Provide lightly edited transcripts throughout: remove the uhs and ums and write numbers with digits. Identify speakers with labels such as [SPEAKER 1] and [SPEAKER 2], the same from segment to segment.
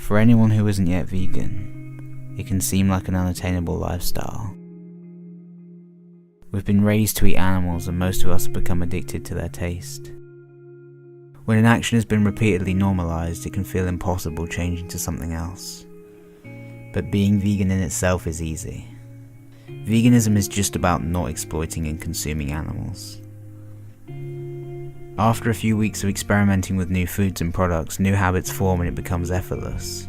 [SPEAKER 1] For anyone who isn't yet vegan, it can seem like an unattainable lifestyle. We've been raised to eat animals, and most of us have become addicted to their taste. When an action has been repeatedly normalized, it can feel impossible changing to something else. But being vegan in itself is easy. Veganism is just about not exploiting and consuming animals. After a few weeks of experimenting with new foods and products, new habits form and it becomes effortless.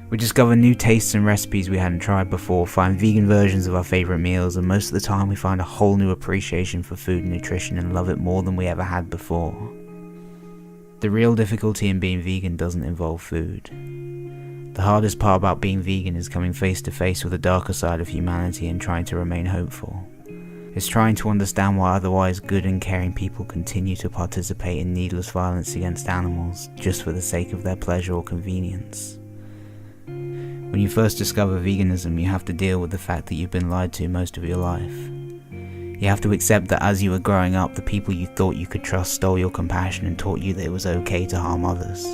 [SPEAKER 1] We discover new tastes and recipes we hadn't tried before, find vegan versions of our favourite meals, and most of the time we find a whole new appreciation for food and nutrition and love it more than we ever had before. The real difficulty in being vegan doesn't involve food. The hardest part about being vegan is coming face to face with the darker side of humanity and trying to remain hopeful. It's trying to understand why otherwise good and caring people continue to participate in needless violence against animals just for the sake of their pleasure or convenience. When you first discover veganism, you have to deal with the fact that you've been lied to most of your life. You have to accept that as you were growing up, the people you thought you could trust stole your compassion and taught you that it was okay to harm others.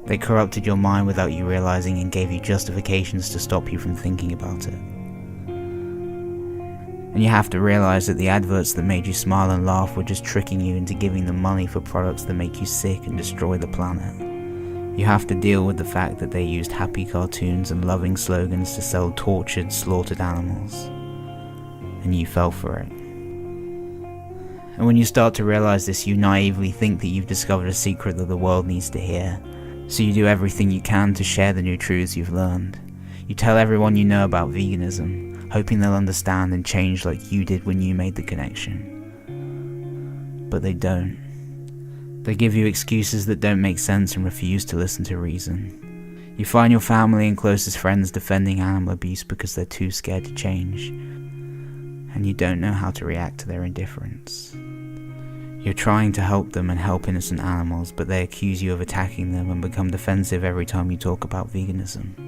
[SPEAKER 1] They corrupted your mind without you realizing and gave you justifications to stop you from thinking about it. And you have to realize that the adverts that made you smile and laugh were just tricking you into giving them money for products that make you sick and destroy the planet. You have to deal with the fact that they used happy cartoons and loving slogans to sell tortured, slaughtered animals. And you fell for it. And when you start to realize this, you naively think that you've discovered a secret that the world needs to hear. So you do everything you can to share the new truths you've learned. You tell everyone you know about veganism, hoping they'll understand and change like you did when you made the connection. But they don't. They give you excuses that don't make sense and refuse to listen to reason. You find your family and closest friends defending animal abuse because they're too scared to change. And you don't know how to react to their indifference. You're trying to help them and help innocent animals, but they accuse you of attacking them and become defensive every time you talk about veganism.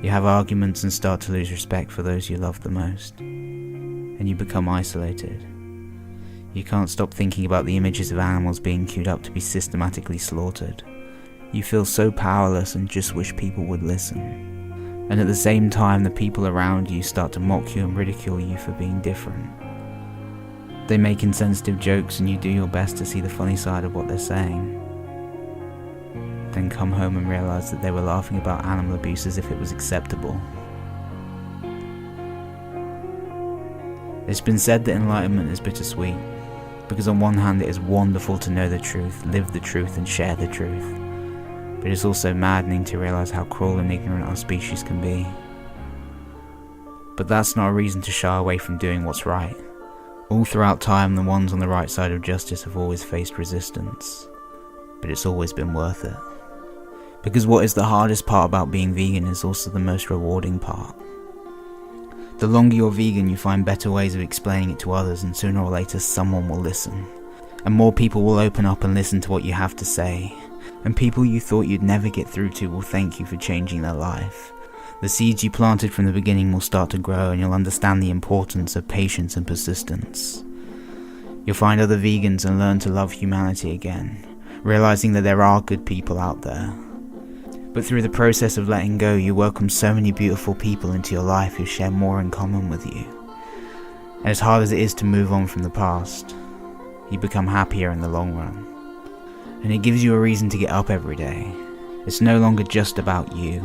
[SPEAKER 1] You have arguments and start to lose respect for those you love the most. And you become isolated. You can't stop thinking about the images of animals being queued up to be systematically slaughtered. You feel so powerless and just wish people would listen. And at the same time, the people around you start to mock you and ridicule you for being different. They make insensitive jokes and you do your best to see the funny side of what they're saying. Then come home and realize that they were laughing about animal abuse as if it was acceptable. It's been said that enlightenment is bittersweet, because on one hand it is wonderful to know the truth, live the truth and share the truth. But it's also maddening to realize how cruel and ignorant our species can be. But that's not a reason to shy away from doing what's right. All throughout time, the ones on the right side of justice have always faced resistance. But it's always been worth it. Because what is the hardest part about being vegan is also the most rewarding part. The longer you're vegan, you find better ways of explaining it to others, and sooner or later someone will listen. And more people will open up and listen to what you have to say. And people you thought you'd never get through to will thank you for changing their life. The seeds you planted from the beginning will start to grow, and you'll understand the importance of patience and persistence. You'll find other vegans and learn to love humanity again, realizing that there are good people out there. But through the process of letting go, you welcome so many beautiful people into your life who share more in common with you. And as hard as it is to move on from the past, you become happier in the long run. And it gives you a reason to get up every day. It's no longer just about you.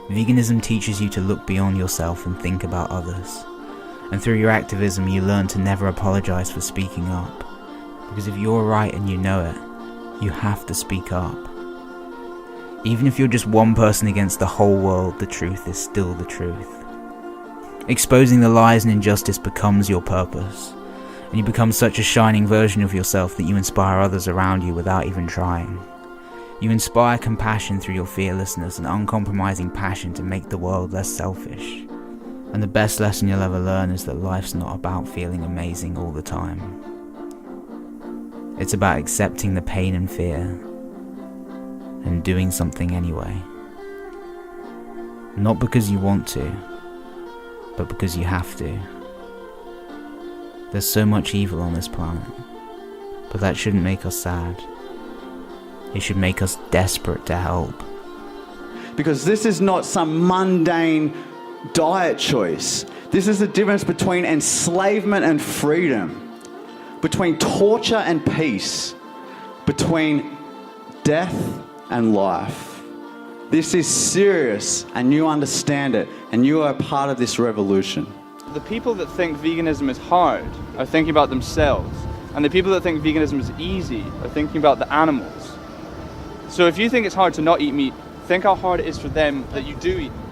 [SPEAKER 1] Veganism teaches you to look beyond yourself and think about others. And through your activism, you learn to never apologize for speaking up. Because if you're right and you know it, you have to speak up. Even if you're just one person against the whole world, the truth is still the truth. Exposing the lies and injustice becomes your purpose. And you become such a shining version of yourself that you inspire others around you without even trying. You inspire compassion through your fearlessness and uncompromising passion to make the world less selfish. And the best lesson you'll ever learn is that life's not about feeling amazing all the time. It's about accepting the pain and fear and doing something anyway. Not because you want to, but because you have to. There's so much evil on this planet, but that shouldn't make us sad. It should make us desperate to help.
[SPEAKER 2] Because this is not some mundane diet choice. This is the difference between enslavement and freedom, between torture and peace, between death and life. This is serious, and you understand it, and you are a part of this revolution.
[SPEAKER 3] The people that think veganism is hard are thinking about themselves, and the people that think veganism is easy are thinking about the animals. So if you think it's hard to not eat meat, think how hard it is for them that you do eat meat.